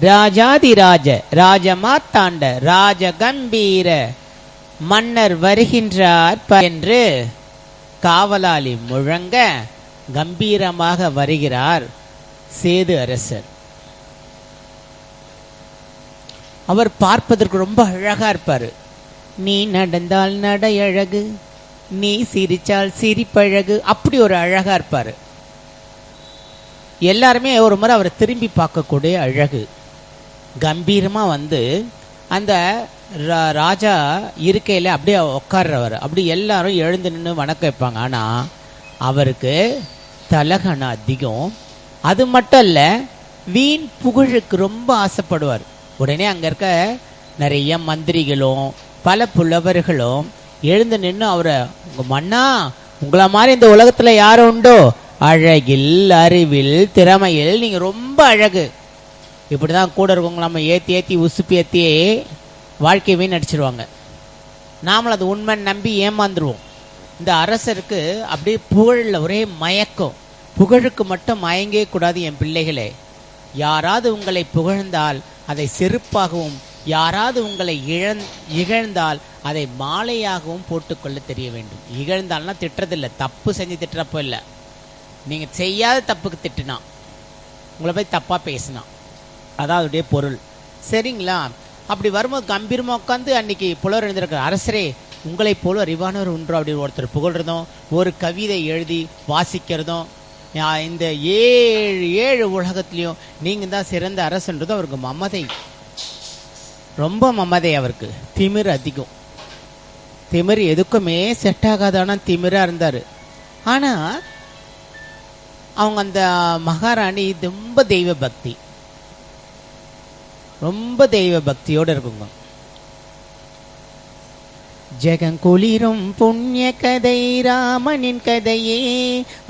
ராஜாதிராஜ ராஜமாத்தாண்ட ராஜ கம்பீர மன்னர் வருகின்றார் என்று காவலாளி முழங்க கம்பீரமாக வருகிறார் சேது அரசர். அவர் பார்ப்பதற்கு ரொம்ப அழகா இருப்பாரு. நீ நடந்தால் நடை அழகு, நீ சிரிச்சால் சிரிப்பழகு, அப்படி ஒரு அழகா இருப்பாரு. எல்லாருமே ஒரு முறை அவரை திரும்பி பார்க்கக்கூடிய அழகு. கம்பீரமா வந்து அந்த ராஜா இருக்கையில அப்படியே உட்கார்றவர். அப்படி எல்லாரும் எழுந்து நின்று வணக்கம் வைப்பாங்க. ஆனா அவருக்கு தலகணம் அதிகம். அது மட்டும் இல்ல, வீண் புகழுக்கு ரொம்ப ஆசைப்படுவார். உடனே அங்க இருக்க நிறைய மந்திரிகளும் பல புலவர்களும் எழுந்து நின்று அவரை, உங்க மன்னா, உங்களை மாதிரி இந்த உலகத்துல யாரும் உண்டோ, அழகில் அறிவில் திறமையில் நீங்க ரொம்ப அழகு, இப்படிதான் கூட இருக்கவங்க நம்ம ஏத்தி ஏத்தி உசுப்பி ஏத்தியே வாழ்க்கையவே நடிச்சிருவாங்க. நாமளும் அது உண்மை நம்பி ஏமாந்துருவோம். இந்த அரசருக்கு அப்படியே புகழில் ஒரே மயக்கம். புகழுக்கு மட்டும் மயங்கே கூடாது என் பிள்ளைகளே. யாராவது உங்களை புகழ்ந்தால் அதை செருப்பாகவும், யாராவது உங்களை இகழ்ந்தால் அதை மாலையாகவும் போட்டுக்கொள்ள தெரிய வேண்டும். இகழ்ந்தால்னா திட்டுறதில்லை, தப்பு செஞ்சு திட்டுறப்போ இல்லை, நீங்க செய்யாத தப்புக்கு திட்டுனா, உங்களை போய் தப்பா பேசினா, அதான் அதோடைய பொருள். சரிங்களா? அப்படி வரும்போது கம்பீரமா உட்காந்து அன்னைக்கு புலவர் எழுந்திருக்கிற, அரசரே உங்களை போல அறிவானவர் உண்டோ அப்படின்னு ஒருத்தர் புகழ்றதும், ஒரு கவிதை எழுதி வாசிக்கிறதும், இந்த ஏழு உலகத்திலையும் நீங்க தான் சிறந்த அரசன்றதும் அவருக்கு மமதை, ரொம்ப மமதை. அவருக்கு திமிர் அதிகம். திமிர் எதுக்குமே செட் ஆகாதான திமிரா இருந்தாரு. ஆனா அவங்க அந்த மகாராணி ரொம்ப தெய்வ பக்தி, ரொம்ப தெய்வ பக்தியோடு இருக்குங்க. ஜெகங்குளிரும் புண்ணிய கதை ராமனின் கதையே,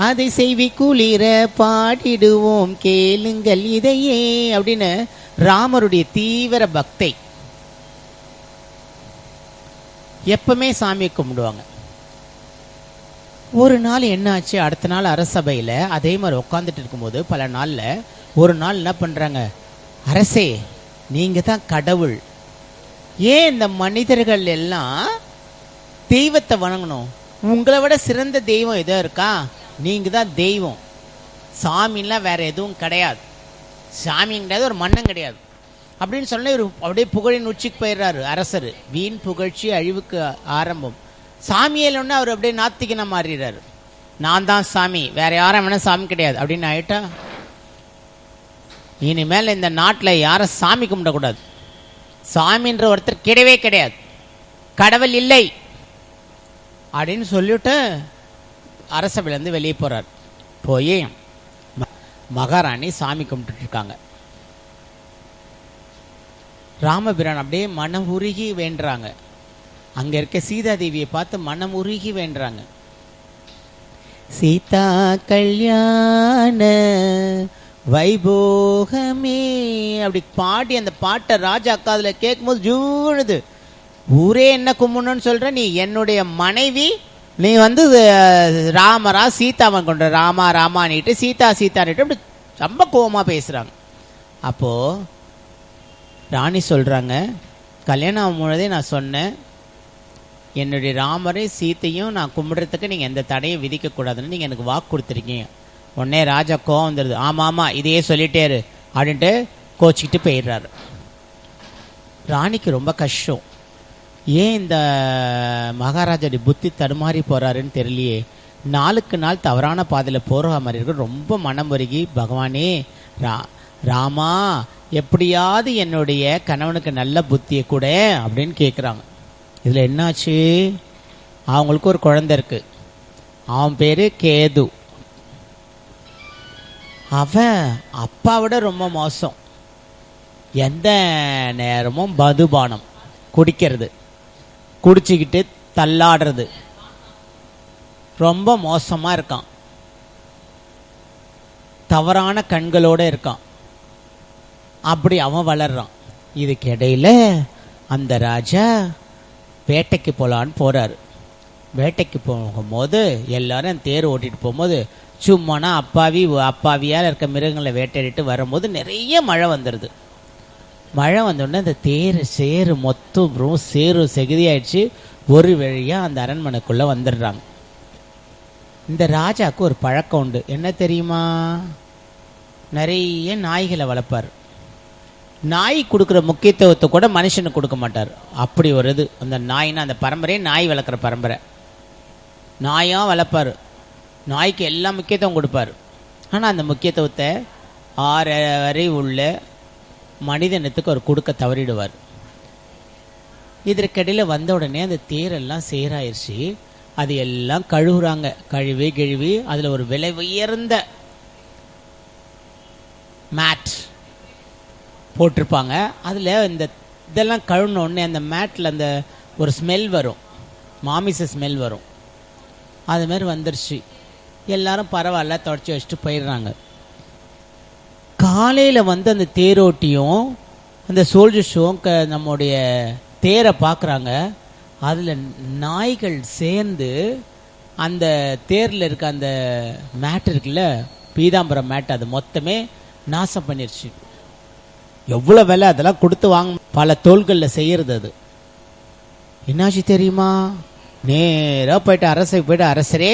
அதை செய்வி குளிர பாடிடுவோம் கேளுங்கள் இதையே அப்படின்னு ராமருடைய தீவிர பக்தை. எப்பவுமே சாமியை கும்பிடுவாங்க. ஒரு நாள் என்ன ஆச்சு, அடுத்த நாள் அரசபையில் அதே மாதிரி உட்காந்துட்டு இருக்கும்போது பல நாள்ல ஒரு நாள் என்ன பண்றாங்க, அரசே நீங்க தான் கடவுள், ஏன் இந்த மனிதர்கள் எல்லாம் தெய்வத்தை வணங்கணும், உங்களை விட சிறந்த தெய்வம் எதோ இருக்கா, நீங்க தான் தெய்வம், சாமின்லாம் வேற எதுவும் கிடையாது, சாமி கிடையாது, ஒரு மண்ணம் கிடையாது அப்படின்னு சொன்ன ஒரு அப்படியே புகழின் உச்சிக்கு போயிடுறாரு அரசர். வீண் புகழ்ச்சி அழிவுக்கு ஆரம்பம். சாமியில அவர் அப்படியே நாத்திகனா மாறிடுறாரு. நான் தான் சாமி, வேற யாரும் வேணா சாமி கிடையாது அப்படின்னு ஆயிட்டா, இனிமேல் இந்த நாட்டில் யாரும் சாமி கும்பிடக்கூடாது, சாமின்ற ஒருத்தர் கிடையவே கிடையாது, கடவுள் இல்லை அப்படின்னு சொல்லிட்டு அரசவையிலேருந்து வெளியே போறார். போய் மகாராணி சாமி கும்பிட்டு இருக்காங்க. ராமபிரான் அப்படியே மனம் உருகி வேண்டுறாங்க. அங்க இருக்க சீதாதேவியை பார்த்து மனம் உருகி வேண்டுறாங்க. சீதா கல்யாண வைபோகமே அப்படி பாடி அந்த பாட்டை ராஜா காதுல கேட்கும் போது ஜூழுது. ஊரே என்ன கும்பிடணும்னு சொல்ற, நீ என்னுடைய மனைவி, நீ வந்து ராமரா சீதாவன் கொண்ட ராமா ராமானிட்டு சீதா சீதானிட்டு அப்படி ரொம்ப கோவமா பேசுறாங்க. அப்போ ராணி சொல்றாங்க, கல்யாணம் ஆகும் பொழுதே நான் சொன்னேன், என்னுடைய ராமரை சீத்தையும் நான் கும்பிடுறதுக்கு நீங்க எந்த தடையும் விதிக்க கூடாதுன்னு நீங்க எனக்கு வாக்கு கொடுத்துருக்கீங்க. உடனே ராஜா கோவம் வந்துடுது. ஆமா ஆமா இதையே சொல்லிட்டேரு அப்படின்ட்டு கோச்சிக்கிட்டு போயிடுறாரு. ராணிக்கு ரொம்ப கஷ்டம். ஏன் இந்த மகாராஜாவுடைய புத்தி தடுமாறி போறாருன்னு தெரியலையே, நாளுக்கு நாள் தவறான பாதையில் போற மாதிரி இருக்கு. ரொம்ப மனம் வருகி, பகவானே ராமா எப்படியாவது என்னுடைய கணவனுக்கு நல்ல புத்தியை கூட அப்படின்னு கேட்குறாங்க. இதில் என்னாச்சு, அவங்களுக்கு ஒரு குழந்தை இருக்கு, அவன் பேரு கேது. அவன் அப்பாவோட ரொம்ப மோசம், எந்த நேரமும் மதுபானம் குடிக்கிறது, குடிச்சுக்கிட்டு தள்ளாடுறது, ரொம்ப மோசமா இருக்கான், தவறான கண்களோட இருக்கான். அப்படி அவன் வளர்றான். இதுக்கு இடையில அந்த ராஜா வேட்டைக்கு போலான்னு போறாரு. வேட்டைக்கு போகும்போது எல்லாரும் தேர் ஓட்டிட்டு போகும்போது சும்மானா அப்பாவியால் இருக்க மிருகங்களை வேட்டையிட்டு வரும்போது நிறைய மழை வந்துடுது. மழை வந்தோடனே அந்த தேர் சேரு மொத்தம் சேரு செகுதியாயிடுச்சு. ஒரு வழியாக அந்த அரண்மனைக்குள்ளே வந்துடுறாங்க. இந்த ராஜாவுக்கு ஒரு பழக்கம் உண்டு. என்ன தெரியுமா? நிறைய நாய்களை வளர்ப்பார். நாய் கொடுக்குற முக்கியத்துவத்தை கூட மனுஷனுக்கு கொடுக்க மாட்டார். அப்படி ஒரு இது. அந்த நாய்னா அந்த பரம்பரையே நாய் வளர்க்குற பரம்பரை. நாயாக வளர்ப்பார். நாய்க்கு எல்லாம் முக்கியத்துவம் கொடுப்பார். ஆனால் அந்த முக்கியத்துவத்தை 6 வரை உள்ள மனிதனத்துக்கு அவர் கொடுக்க தவறிடுவார். இதற்கிடையில் வந்த உடனே அந்த தேரெல்லாம் சேராயிருச்சு. அது எல்லாம் கழுவுறாங்க. கழுவி அதில் ஒரு விலை உயர்ந்த மேட் போட்டிருப்பாங்க. அதில் இந்த இதெல்லாம் கழுவின உடனே அந்த மேட்டில் அந்த ஒரு ஸ்மெல் வரும், மாமிச ஸ்மெல் வரும். அது மாதிரி வந்துருச்சு. எல்லாரும் பரவாயில்ல தொடச்சி வச்சுட்டு போயிடுறாங்க. காலையில் வந்து அந்த தேரோட்டியும் அந்த சோல்ஜர்ஸும் நம்முடைய தேரை பார்க்குறாங்க. அதில் நாய்கள் சேர்ந்து அந்த தேரில் இருக்க அந்த மேட் இருக்குல்ல, பீதாம்பரம் மேட், அது மொத்தமே நாசம் பண்ணிருச்சு. எவ்வளோ விலை அதெல்லாம் கொடுத்து வாங்க, பல தோள்களில் செய்கிறது. அது என்னாச்சு தெரியுமா? நேராக போயிட்டு அரசுக்கு போயிட்டு, அரசரே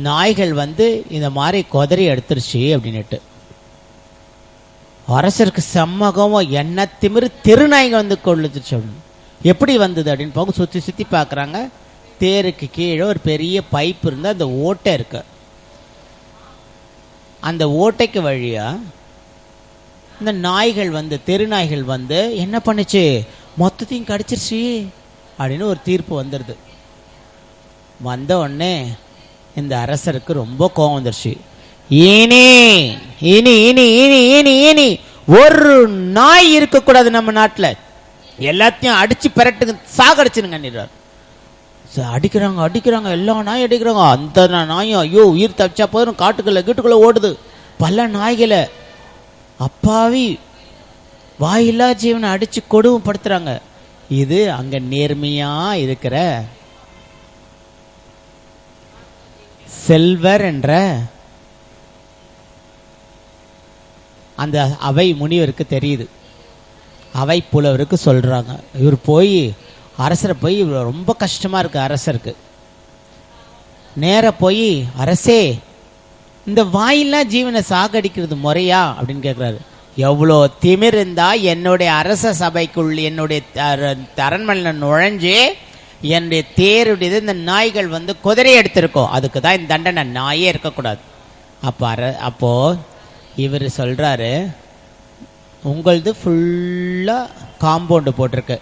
நாய்கள் வந்து இந்த மாதிரி கொதறி எடுத்துருச்சு அப்படின்னுட்டு. அரசருக்கு சம்மகம், என்ன திமிரு, தெருநாய்கள் வந்து கொள்ளுச்சு அப்படின்னு. எப்படி வந்தது அப்படின்னு பார்க்க சுற்றி சுற்றி பார்க்குறாங்க. தேருக்கு கீழே ஒரு பெரிய பைப் இருந்தால் அந்த ஓட்டை இருக்கு. அந்த ஓட்டைக்கு வழியா இந்த நாய்கள் வந்து, தெருநாய்கள் வந்து என்ன பண்ணுச்சு, மொத்தத்தையும் கடிச்சிருச்சு அப்படின்னு ஒரு தீர்ப்பு வந்துடுது. வந்த உடனே இந்த அரசருக்கு ரொம்ப கோபம் வந்துருச்சு. இனி இனி இனி இனி இனி இனி ஒரு நாய் இருக்கக்கூடாது நம்ம நாட்டில், எல்லாத்தையும் அடிச்சு பெரட்டுங்க, சாகடிச்சுனுங்க. அடிக்கிறாங்க, எல்லா நாயும் அடிக்கிறாங்க. அந்த நாயும் ஐயோ உயிர் தப்பிச்சா போதும் காட்டுக்குள்ள ஓடுது. பல நாய்களை அப்பாவி வாயில்லா ஜீவனை அடிச்சு கொடுமைப்படுத்துறாங்க. இது அங்க நேர்மையா இருக்கிற செல்வர் என்ற அந்த அவை முனிவருக்கு தெரியுது. அவை புலவருக்கு சொல்றாங்க. இவர் போய் அரசரை போய் ரொம்ப கஷ்டமா இருக்கு அரசருக்கு. நேர போய், அரசே இந்த வாயில்லா ஜீவனை சாகடிக்கிறது முறையா அப்படின்னு கேட்குறாரு. எவ்வளோ திமிர் இருந்தா என்னுடைய அரச சபைக்குள் என்னுடைய அரண்மனையில் நுழைஞ்சு என்னுடைய தேருடையது இந்த நாய்கள் வந்து குதிரை எடுத்திருக்கோம், அதுக்கு தான் இந்த தண்டனை, நாயே இருக்கக்கூடாது. அப்போ இவர் சொல்றாரு, உங்களது ஃபுல்லாக காம்பவுண்டு போட்டிருக்கு,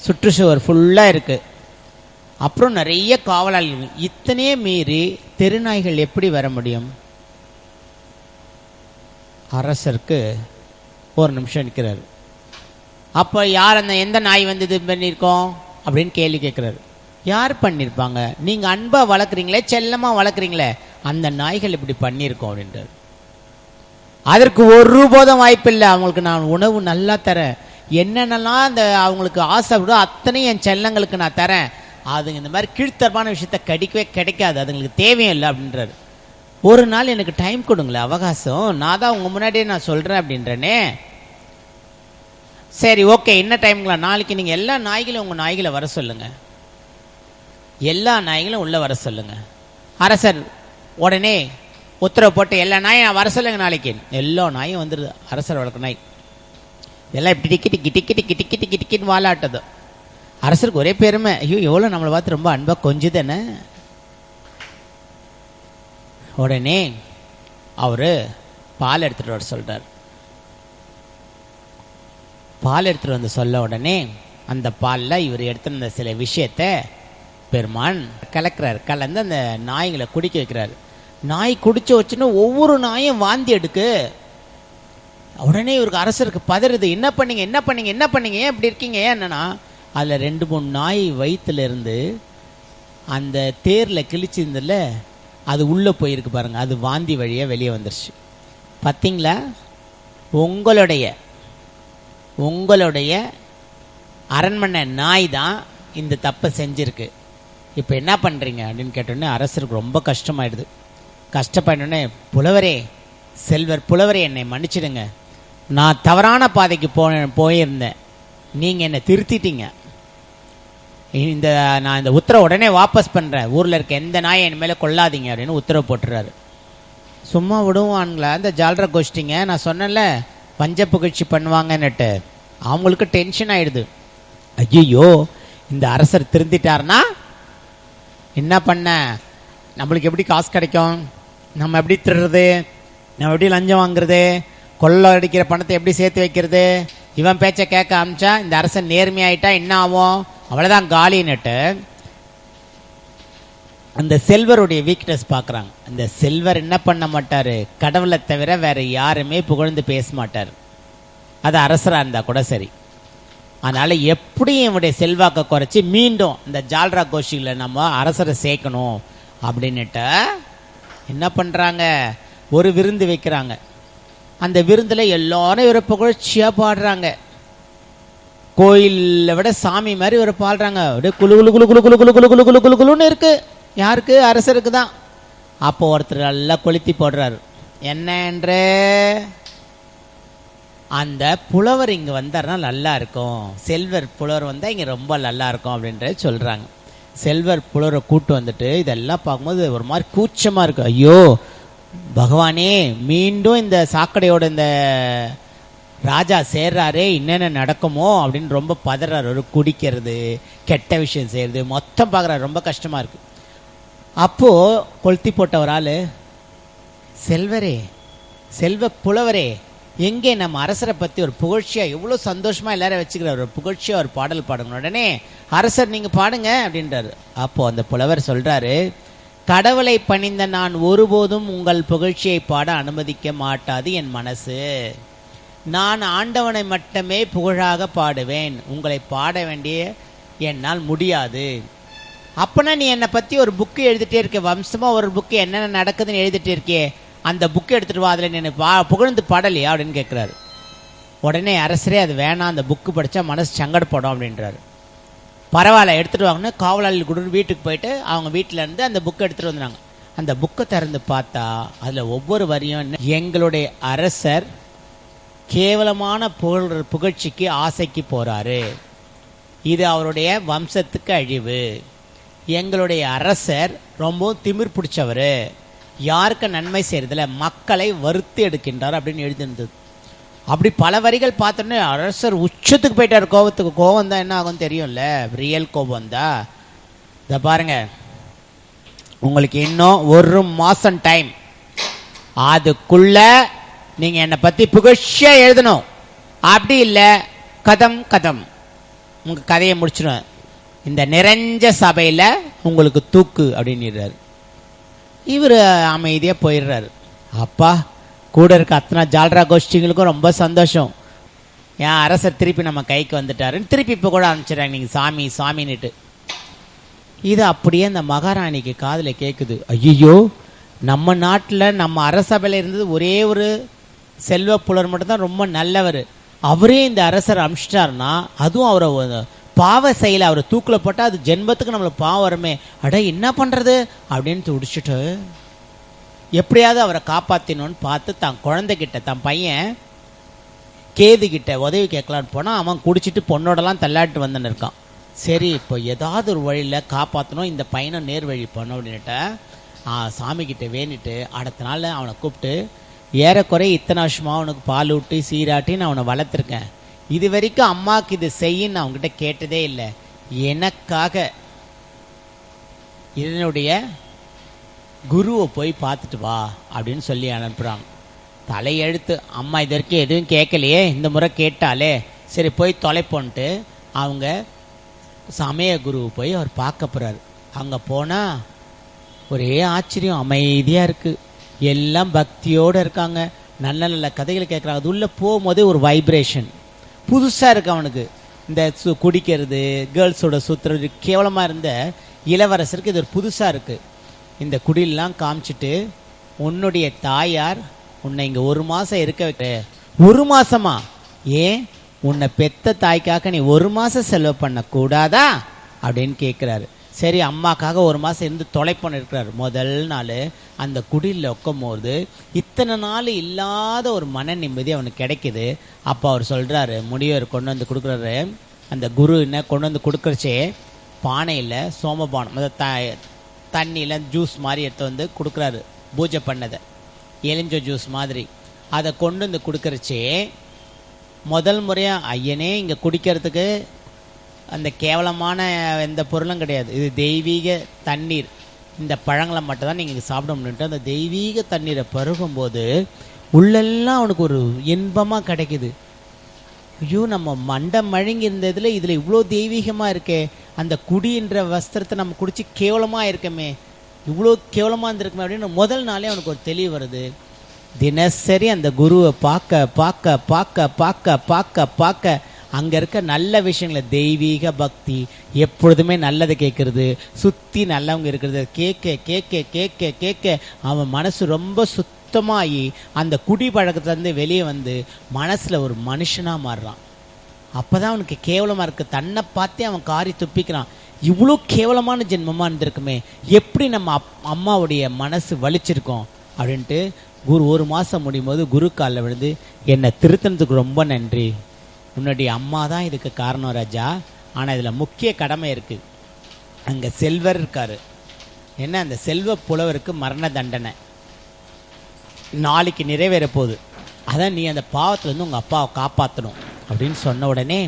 சுற்றுச்சுவர் ஃபுல்லாக இருக்கு, அப்புறம் நிறைய காவலாளிகள், இத்தனையே மீறி தெருநாய்கள் எப்படி வர முடியும்? அரசருக்கு ஒரு நிமிஷம் நிற்கிறாரு. அப்போ யார் அந்த எந்த நாய் வந்து இது பண்ணியிருக்கோம் அப்படின்னு கேள்வி கேட்குறாரு. யார் பண்ணியிருப்பாங்க? நீங்கள் அன்பாக வளர்க்குறீங்களே, செல்லமாக வளர்க்குறீங்களே, அந்த நாய்கள் இப்படி பண்ணியிருக்கோம் அப்படின்றார். அதற்கு ஒரு போதும் வாய்ப்பில்லை. அவங்களுக்கு நான் உணவு நல்லா தரேன், என்னென்னலாம் அந்த அவங்களுக்கு ஆசை விட அத்தனையும் என் செல்லங்களுக்கு நான் தரேன், அதுங்க இந்த மாதிரி கீழ்த்தரமான விஷயத்த கிடைக்காது, அதுங்களுக்கு தேவையும் இல்லை அப்படின்றாரு. ஒரு நாள் எனக்கு டைம் கொடுங்களேன், அவகாசம், நான் தான் உங்கள் முன்னாடியே நான் சொல்கிறேன் அப்படின்றனே. சரி ஓகே, என்ன டைம்ங்களா? நாளைக்கு நீங்கள் எல்லா நாய்களையும் உங்கள் நாய்களை வர சொல்லுங்க, எல்லா நாய்களும் உள்ளே வர சொல்லுங்க. அரசர் உடனே உத்தரவு போட்டு எல்லா நாயும் நான் வர சொல்லுங்க நாளைக்கு. எல்லா நாயும் வந்துடுது. அரசர் வளர்க்க நாய் எல்லாம் இப்படி டிக்கிட்டு வாலாட்டது. அரசருக்கு ஒரே பெருமை, ஐயோ எவ்வளோ நம்மளை பார்த்து ரொம்ப அன்பா கொஞ்சுதானே. உடனே அவரு பால் எடுத்துட்டு வர சொல்றார். பால் எடுத்துட்டு வந்து சொல்ல உடனே அந்த பாலில் இவர் எடுத்துருந்த சில விஷயத்த பெருமான் கலக்கிறார். கலந்து அந்த நாய்களை குடிக்க வைக்கிறார். நாய் குடிச்ச வச்சுன்னு ஒவ்வொரு நாயும் வாந்தி எடுக்கு. உடனே இவருக்கு அரசருக்கு பதறுது. என்ன பண்ணீங்க ஏன் இப்படி இருக்கீங்க? என்னன்னா அதில் 2-3 நாய் வயிற்றுல இருந்து அந்த தேரில் கிழிச்சிருந்தில்ல, அது உள்ளே போயிருக்கு பாருங்க, அது வாந்தி வழியாக வெளியே வந்துருச்சு. பார்த்தீங்களா? உங்களுடைய அரண்மனை நாய் தான் இந்த தப்பை செஞ்சிருக்கு. இப்போ என்ன பண்ணுறீங்க அப்படின்னு கேட்டோடனே அரசருக்கு ரொம்ப கஷ்டமாயிடுது. கஷ்டப்படனே, புலவரே, செல்வர் புலவரே, என்னை மன்னிச்சிடுங்க, நான் தவறான பாதைக்கு போயிருந்தேன், நீங்கள் என்னை திருத்திட்டீங்க. நான் இந்த உத்தரவு உடனே வாபஸ் பண்ணுறேன், ஊரில் இருக்க எந்த நாயை என் மேலே கொள்ளாதீங்க அப்படின்னு உத்தரவு போட்டுறாரு. சும்மா விடுவான்களா இந்த ஜால்ரா கோஷ்டிங்க? நான் சொன்னேன்ல பஞ்ச புகழ்ச்சி பண்ணுவாங்கன்னுட்டு. அவங்களுக்கு டென்ஷன் ஆயிடுது. ஐயோ இந்த அரசர் திருந்திட்டார்னா என்ன பண்ண, நம்மளுக்கு எப்படி காசு கிடைக்கும், நம்ம எப்படி திருடுறது, நம்ம எப்படி லஞ்சம் வாங்குறது, கொள்ளை அடிக்கிற பணத்தை எப்படி சேர்த்து வைக்கிறது, இவன் பேச்சை கேட்க ஆரம்பிச்சா இந்த அரசன் நேர்மையாயிட்டா என்ன ஆகும், அவ்வளோதான் காலின்னுட்டு அந்த செல்வருடைய வீக்னஸ் பார்க்குறாங்க. அந்த செல்வர் என்ன பண்ண மாட்டார், கடவுளை தவிர வேற யாருமே புகழ்ந்து பேச மாட்டார். அது அரசராக இருந்தால் கூட சரி. அதனால் எப்படியும் இவனுடைய செல்வாக்கை குறைச்சி மீண்டும் இந்த ஜால்ரா கோஷியில் நம்ம அரசரை சேர்க்கணும் அப்படின்னுட்டு என்ன பண்ணுறாங்க, ஒரு விருந்து வைக்கிறாங்க. அந்த விருந்தில் எல்லாரும் இவரை புகழ்ச்சியாக பாடுறாங்க. கோயிலை விட சாமி மாதிரி இவரை பாடுறாங்க. அப்படியே குழு குழு குழு குழு குழு குழு குழு குழு குழு குழு குழுன்னு இருக்கு. யாருக்கு? அரசருக்கு தான். அப்போ ஒருத்தர் நல்லா கொளுத்தி போடுறாரு. என்ன என்று, அந்த புலவர் இங்கே வந்தார்னா நல்லா இருக்கும், செல்வர் புலவர் வந்தால் இங்கே ரொம்ப நல்லா இருக்கும் அப்படின்ற சொல்கிறாங்க. செல்வர் புலவரை கூட்டு வந்துட்டு இதெல்லாம் பார்க்கும்போது ஒரு மாதிரி கூச்சமாக இருக்கு. ஐயோ பகவானே, மீண்டும் இந்த சாக்கடையோட இந்த ராஜா சேர்றாரே, என்னென்ன நடக்குமோ அப்படின்னு ரொம்ப பதறாரு. ஒரு குடிக்கிறது, கெட்ட விஷயம் செய்யறது மொத்தம் பார்க்குறாரு. ரொம்ப கஷ்டமாக இருக்கு. அப்போது கொளுத்தி போட்ட ஒரு ஆள், செல்வரே, செல்வ புலவரே, எங்கே நம்ம அரசரை பற்றி ஒரு புகழ்ச்சியாக எவ்வளோ சந்தோஷமாக எல்லாரும் வச்சுக்கிறார், ஒரு புகழ்ச்சியாக ஒரு பாடல் பாடுங்க. உடனே அரசர் நீங்கள் பாடுங்க அப்படின்றாரு. அப்போது அந்த புலவர் சொல்கிறாரு, கடவுளை பணிந்த நான் ஒருபோதும் உங்கள் புகழ்ச்சியை பாட அனுமதிக்க மாட்டாது என் மனசு. நான் ஆண்டவனை மட்டுமே புகழாக பாடுவேன், உங்களை பாட வேண்டிய என்னால் முடியாது. அப்போனா நீ என்னை பற்றி ஒரு புக்கு எழுதிட்டே இருக்க, வம்சமாக ஒரு புக்கு என்னென்ன நடக்குதுன்னு எழுதிட்டே இருக்கே, அந்த புக்கு எடுத்துகிட்டு வா, அதில் நீ புகழ்ந்து பாடலையா அப்படின்னு கேட்குறாரு. உடனே அரசரே அது வேணாம், அந்த புக்கு படித்தா மனசு சங்கடப்படும் அப்படின்றாரு. பரவாயில்ல எடுத்துகிட்டு வாங்கன்னு காவலாளி கூட வீட்டுக்கு போயிட்டு அவங்க வீட்டிலேருந்து அந்த புக்கை எடுத்துகிட்டு வந்துடுறாங்க. அந்த புக்கை திறந்து பார்த்தா அதில் ஒவ்வொரு வரியும், எங்களுடைய அரசர் கேவலமான புகழ்ச்சிக்கு ஆசைக்கு போகிறாரு, இது அவருடைய வம்சத்துக்கு அழிவு, எங்களுடைய அரசர் ரொம்ப திமிர் பிடிச்சவர், யாருக்கு நன்மை செய்யறதில்ல, மக்களை வறுத்து எடுக்கின்றார் அப்படின்னு எழுதியிருந்தது. அப்படி பல வரிகள் பார்த்தோன்னே அரசர் உச்சத்துக்கு போயிட்டார். கோபத்துக்கு கோபம் தான் என்ன ஆகும் தெரியும்ல, ரியல் கோபம் தான். இதை பாருங்க, உங்களுக்கு இன்னும் 1 மாதம் டைம், அதுக்குள்ள நீங்க என்னை பத்தி புகழ்ச்சியா எழுதணும், அப்படி இல்லை கதம் கதம் உங்க கதையை முடிச்சிடும், இந்த நிறைஞ்ச சபையில் உங்களுக்கு தூக்கு அப்படின்னுறாரு. இவர் அமைதியாக போயிடுறாரு. அப்பா, கூட இருக்க அத்தனை ஜால்ரா கோஷ்டிங்களுக்கும் ரொம்ப சந்தோஷம், ஏன் அரசர் திருப்பி நம்ம கைக்கு வந்துட்டாருன்னு திருப்பி இப்போ கூட அனுப்பிச்சிடுறாங்க, நீங்கள் சாமி சாமின்னுட்டு. இது அப்படியே அந்த மகாராணிக்கு காதில் கேட்குது. ஐயோ, நம்ம நாட்டில் நம்ம அரசபையில் இருந்தது ஒரே ஒரு செல்வ புலர் மட்டும்தான் ரொம்ப நல்லவர், அவரே இந்த அரசர் அமிச்சிட்டாருன்னா, அதுவும் அவரை பாவ செயலை அவரை தூக்கில் போட்டால் அது ஜென்மத்துக்கு நம்மளுக்கு பாவம் வருமே, அட என்ன பண்ணுறது அப்படின்னு துடிச்சிட்டு எப்படியாவது அவரை காப்பாற்றினோன்னு பார்த்து தான் குழந்தைகிட்ட, தன் பையன் கேதுகிட்ட உதவி கேட்கலான்னு போனால் அவன் குடிச்சிட்டு பொண்ணோடலாம் தள்ளாட்டு வந்துன்னு இருக்கான். சரி, இப்போ ஏதாவது ஒரு வழியில் காப்பாற்றணும், இந்த பையனை நேர் வழி பண்ணோம் அப்படின்னுட்ட சாமிக்கிட்ட வேண்டிட்டு அடுத்த நாள் அவனை கூப்பிட்டு, ஏறக்குறை இத்தனை வருஷமாக அவனுக்கு பால் ஊட்டி சீராட்டின்னு அவனை வளர்த்துருக்கேன், இது வரைக்கும் அம்மாவுக்கு இது செய்யின்னு அவங்ககிட்ட கேட்டதே இல்லை, எனக்காக இதனுடைய குருவை போய் பார்த்துட்டு வா அப்படின்னு சொல்லி அனுப்புகிறாங்க. தலையெழுத்து, அம்மா இது வரைக்கும் எதுவும் கேட்கலையே, இந்த முறை கேட்டாலே சரி போய் தொலைப்போன்ட்டு அவங்க சமய குருவை போய் அவர் பார்க்க போகிறாரு. அங்கே போனால் ஒரே ஆச்சரியம், அமைதியாக இருக்குது, எல்லாம் பக்தியோடு இருக்காங்க, நல்ல நல்ல கதைகளை கேட்குறாங்க. அது உள்ளே போகும்போதே ஒரு வைப்ரேஷன் புதுசாக இருக்குது அவனுக்கு. இந்த குடிக்கிறது, கேர்ள்ஸோட சுற்றுறது, கேவலமாக இருந்த இளவரசருக்கு இது ஒரு புதுசாக இருக்குது. இந்த குடியெல்லாம் காமிச்சிட்டு, உன்னுடைய தாயார் உன்னை இங்கே 1 மாதம் இருக்க வைக்க. 1 மாதமா? ஏன் உன்னை பெத்த தாய்க்காக நீ 1 மாதம் செலவு பண்ணக்கூடாதா அப்படின்னு கேட்குறாரு. சரி அம்மாக்காக ஒரு மாதம் இருந்து தொலைப்போன்னு இருக்கிறார். முதல் நாள் அந்த குடியில் உட்கும்போது இத்தனை நாள் இல்லாத ஒரு மன நிம்மதி அவனுக்கு கிடைக்கிது. அப்போ அவர் சொல்கிறாரு, முனிவர் கொண்டு வந்து கொடுக்குறாரு, அந்த குரு என்ன கொண்டு வந்து கொடுக்குறச்சே பானையில் சோமபானம், அதாவது தண்ணியில் ஜூஸ் மாதிரி எடுத்து வந்து கொடுக்குறாரு, பூஜை பண்ணதை எலிஞ்ச ஜூஸ் மாதிரி. அதை கொண்டு வந்து கொடுக்குறச்சே முதல் முறையாக, ஐயனே இங்கே குடிக்கிறதுக்கு அந்த கேவலமான எந்த பொருளும் கிடையாது, இது தெய்வீக தண்ணீர், இந்த பழங்களை மட்டும் தான் நீங்கள் சாப்பிட முடியுன்ட்டு அந்த தெய்வீக தண்ணீரை பருகும்போது உள்ளெல்லாம் அவனுக்கு ஒரு இன்பமாக கிடைக்குது. ஐயோ, நம்ம மண்டை மழுங்கி இருந்ததில் இதில் இவ்வளோ தெய்வீகமாக இருக்கே, அந்த குடின்ற வஸ்திரத்தை நம்ம குடித்து கேவலமாக இருக்கமே, இவ்வளோ கேவலமாக இருந்திருக்குமே அப்படின்னு முதல் நாளே அவனுக்கு ஒரு தெளிவு வருது. தினசரி அந்த குருவை பார்க்க பார்க்க பார்க்க பார்க்க பார்க்க பார்க்க அங்கே இருக்க நல்ல விஷயங்களை, தெய்வீக பக்தி, எப்பொழுதுமே நல்லதை கேட்கறது, சுற்றி நல்லவங்க இருக்கிறது கேட்க கேட்க கேட்க கேட்க அவன் மனசு ரொம்ப சுத்தமாகி அந்த குடி பழக்கத்துலேருந்து வெளியே வந்து மனசில் ஒரு மனுஷனாக மாறுறான். அப்போ தான் அவனுக்கு கேவலமாக இருக்குது, தன்னை பார்த்தே அவன் காரி துப்பிக்கிறான். இவ்வளோ கேவலமான ஜென்மமாக இருந்திருக்குமே, எப்படி நம்ம அம்மாவுடைய மனசு வலிச்சிருக்கோம் அப்படின்ட்டு குரு ஒரு மாதம் முடியும் போது குரு காலில் விழுந்து, என்னை திருத்தினதுக்கு ரொம்ப நன்றி, உன்னுடைய அம்மா தான் இதுக்கு காரணம் ராஜா, ஆனால் இதில் முக்கிய கடமை இருக்குது. அங்கே செல்வர் இருக்கார், என்ன அந்த செல்வ புலவருக்கு மரண தண்டனை நாளைக்கு நிறைவேற போகுது, அதான் நீ அந்த பாவத்துலேருந்து உங்கள் அப்பாவை காப்பாற்றணும் அப்படின்னு சொன்ன உடனே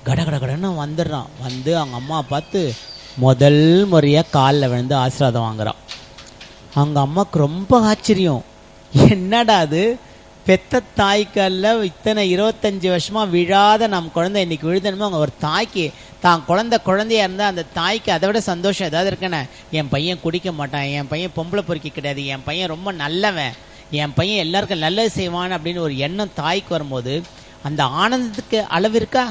கடகடகடன்னு வந்துடுறான். வந்து அவங்க அம்மா பார்த்து முதல் முறையாக காலில் விழுந்து ஆசீர்வாதம் வாங்குறான். அவங்க அம்மாவுக்கு ரொம்ப ஆச்சரியம், என்னடா அது, பெத்த தாய்க்காலில் இத்தனை 25 வருஷமாக விழாத நம் குழந்தை இன்னைக்கு விழுதணுமோ, அவங்க ஒரு தாய்க்கு தான் குழந்தையா இருந்தால் அந்த தாய்க்கு அதை விட சந்தோஷம் ஏதாவது இருக்குன்னு, என் பையன் குடிக்க மாட்டான், என் பையன் பொம்பளை பொறுக்கி கிடையாது, என் பையன் ரொம்ப நல்லவன், என் பையன் எல்லாருக்கும் நல்லது செய்வான் அப்படின்னு ஒரு எண்ணம் தாய்க்கு வரும்போது அந்த ஆனந்தத்துக்கு அளவு இருக்கா?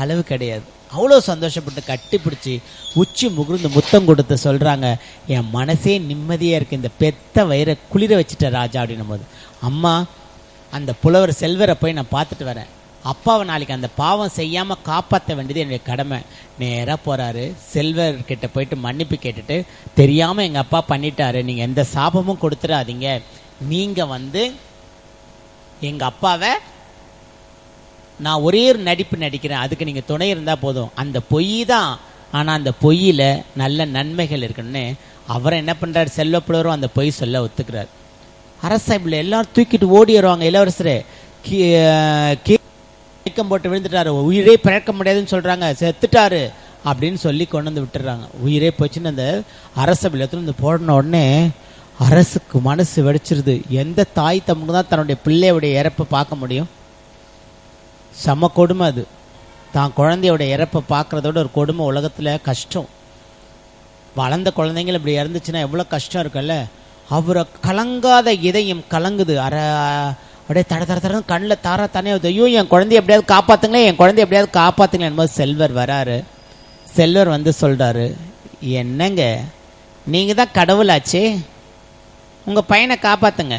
அளவு கிடையாது. அவ்வளோ சந்தோஷப்பட்டு கட்டி பிடிச்சி உச்சி முகுர்ந்து முத்தம் கொடுத்து சொல்கிறாங்க, என் மனசே நிம்மதியாக இருக்குது, இந்த பெத்த வயிறை குளிர வச்சுட்ட ராஜா அப்படின்னும் போது, அம்மா அந்த புலவர் செல்வரை போய் நான் பார்த்துட்டு வரேன், அப்பாவை நாளைக்கு அந்த பாவம் செய்யாமல் காப்பாற்ற வேண்டியது என்னுடைய கடமை. நேராக போகிறாரு, செல்வர்கிட்ட போயிட்டு மன்னிப்பு கேட்டுட்டு, தெரியாமல் எங்கள் அப்பா பண்ணிட்டாரு, நீங்கள் எந்த சாபமும் கொடுத்துடாதீங்க, நீங்கள் வந்து எங்கள் அப்பாவை நான் ஒரே ஒரு நடிப்பு நடிக்கிறேன், அதுக்கு நீங்கள் துணை இருந்தால் போதும், அந்த பொய் தான், ஆனால் அந்த பொய்யில் நல்ல நன்மைகள் இருக்குன்னு அவரை என்ன பண்ணுறாரு, செல்வப்புலவரும் அந்த பொய் சொல்ல ஒத்துக்கிறார். அரசாய்ப்பில் எல்லாரும் தூக்கிட்டு ஓடி வருவாங்க, இளவரசரே கேக்கம் போட்டு விழுந்துட்டாரு, உயிரே பிறக்க முடியாதுன்னு சொல்கிறாங்க, செத்துட்டாரு அப்படின்னு சொல்லி கொண்டு வந்து விட்டுறாங்க. உயிரே போச்சுன்னு அந்த அரசபையில் எடுத்துன்னு போடின உடனே அரசுக்கு மனசு வெடிச்சிருது. எந்த தாய் தம்முக்கு தான் தன்னுடைய பிள்ளையுடைய இறப்பை பார்க்க முடியும்? செம கொடுமை அது. தான் குழந்தையோட இறப்பை பார்க்குறதோட ஒரு கொடுமை உலகத்தில் கஷ்டம். வளர்ந்த குழந்தைங்கள் இப்படி இறந்துச்சுன்னா எவ்வளோ கஷ்டம் இருக்குல்ல. அவரை கலங்காத இதயம் கலங்குது, அப்படியே தட தட தடன்னு கண்ணில் தாரா தானே, ஐயோ என் குழந்தைய எப்படியாவது காப்பாற்றுங்களேன், என் குழந்தைய எப்படியாவது காப்பாற்றுங்களேன் என்பது செல்வர் வராரு. செல்வர் வந்து சொல்கிறாரு, என்னங்க நீங்கள் தான் கடவுளாச்சே, உங்கள் பையனை காப்பாற்றுங்க,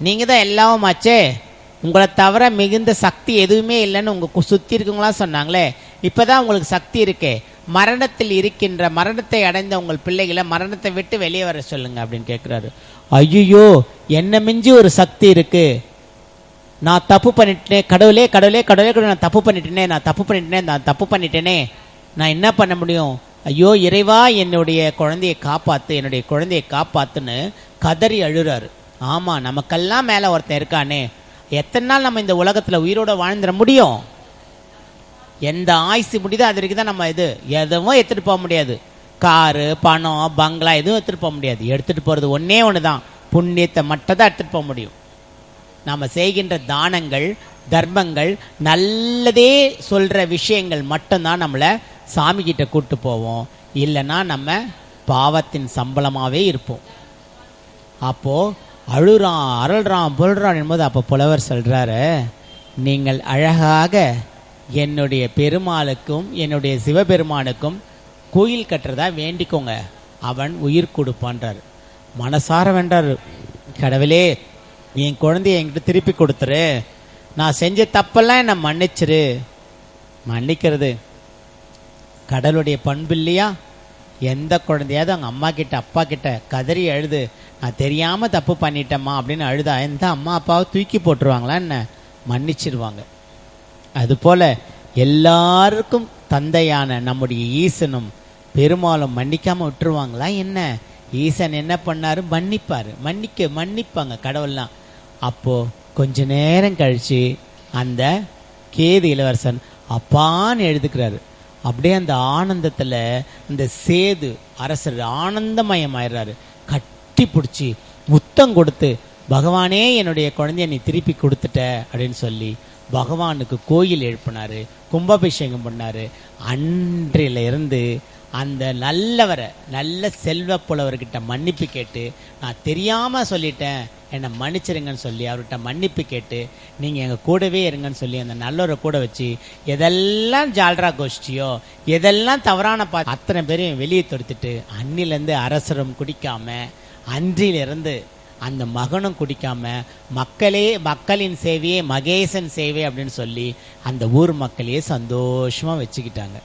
நீங்கள் தான் எல்லாவும் ஆச்சே, உங்களை தவிர மிகுந்த சக்தி எதுவுமே இல்லைன்னு உங்கள் சுற்றி இருக்கவங்களாம் சொன்னாங்களே, இப்போ தான் உங்களுக்கு சக்தி இருக்கே, மரணத்தில் இருக்கின்ற மரணத்தை அடைந்த உங்கள் பிள்ளைகளை மரணத்தை விட்டு வெளியே வர சொல்லுங்க அப்படின்னு கேட்குறாரு. ஐயோ, என்ன மிஞ்சி ஒரு சக்தி இருக்கு, நான் தப்பு பண்ணிட்டேனே, கடவுளே கடவுளே கடவுளே கடவுளே, நான் தப்பு பண்ணிட்டேனே, நான் என்ன பண்ண முடியும், ஐயோ இறைவா என்னுடைய குழந்தையை காப்பாத்துன்னு கதறி அழுறாரு. ஆமாம், நமக்கெல்லாம் மேலே ஒருத்தன் இருக்கானே, எத்தனை நாள் நம்ம இந்த உலகத்தில் உயிரோட வாழ்ந்துட முடியும்? எந்த ஆயுசு முடியுதோ அது வரைக்கும் தான் நம்ம எதுவும் எடுத்துகிட்டு போக முடியாது. காரு பணம் பங்களா எதுவும் எடுத்துகிட்டு போக முடியாது. எடுத்துகிட்டு போகிறது ஒன்றே ஒன்று தான், புண்ணியத்தை மட்டும் தான் எடுத்துகிட்டு போக முடியும். நம்ம செய்கின்ற தானங்கள் தர்மங்கள் நல்லதே சொல்கிற விஷயங்கள் மட்டும்தான் நம்மளை சாமிக்கிட்ட கூப்பிட்டு போவோம், இல்லைன்னா நம்ம பாவத்தின் சம்பளமாகவே இருப்போம். அப்போது அழுறான் அரள்றான் புல்றான் என்பது அப்போ புலவர் சொல்கிறாரு, நீங்கள் அழகாக என்னுடைய பெருமாளுக்கும் என்னுடைய சிவபெருமானுக்கும் கோயில் கட்டுறதா வேண்டிக்கோங்க, அவன் உயிர் கொடுப்பான்றார். மனசார வேண்டார், கடவுளே என் குழந்தைய என்கிட்ட திருப்பி கொடுத்துரு, நான் செஞ்ச தப்பெல்லாம் என்னை மன்னிக்கிறது கடவுளுடைய பண்பு இல்லையா? எந்த குழந்தையாவது அவங்க அம்மா கிட்ட அப்பா கிட்ட கதறி அழுது நான் தெரியாம தப்பு பண்ணிட்டேம்மா அப்படின்னு அழுதா எந்த அம்மா அப்பாவை தூக்கி போட்டுருவாங்களா என்ன? மன்னிச்சிருவாங்க. அதுபோல எல்லாருக்கும் தந்தையான நம்முடைய ஈசனும் பெருமாளும் மன்னிக்காம விட்டுருவாங்களா என்ன? ஈசன் என்ன பண்ணாரு? மன்னிப்பாங்க கடவுள்லாம். அப்போ கொஞ்ச நேரம் கழிச்சு அந்த கேது இளவரசன் அப்பான்னு எழுதுக்கிறாரு. அப்படியே அந்த ஆனந்தத்துல அந்த சேது அரசர் ஆனந்தமயமாயிடுறாரு. கட்டி பிடிச்சி முத்தம் கொடுத்து பகவானே என்னுடைய குழந்தைய நீ திருப்பி கொடுத்துட்ட அப்படின்னு சொல்லி பகவானுக்கு கோயில் எழுப்பினாரு, கும்பாபிஷேகம் பண்ணாரு. அன்றில இருந்து அந்த நல்ல செல்வ புலவர்கிட்ட மன்னிப்பு கேட்டு நான் தெரியாம சொல்லிட்டேன் என்னை மன்னிச்சிருங்கன்னு சொல்லி அவர்கிட்ட மன்னிப்பு கேட்டு நீங்க எங்க கூடவே இருங்கன்னு சொல்லி அந்த நல்லவரை கூட வச்சு எதெல்லாம் ஜால்ரா கோஷ்டியோ எதெல்லாம் தவறான அத்தனை பேரையும் வெளியே தொடுத்துட்டு அன்னிலேருந்து அரசரும் குடிக்காம அன்றிலிருந்து அந்த மகனும் குடிக்காம மக்களின் சேவையே மகேசன் சேவை அப்படின்னு சொல்லி அந்த ஊர் மக்களையே சந்தோஷமா வச்சுக்கிட்டாங்க.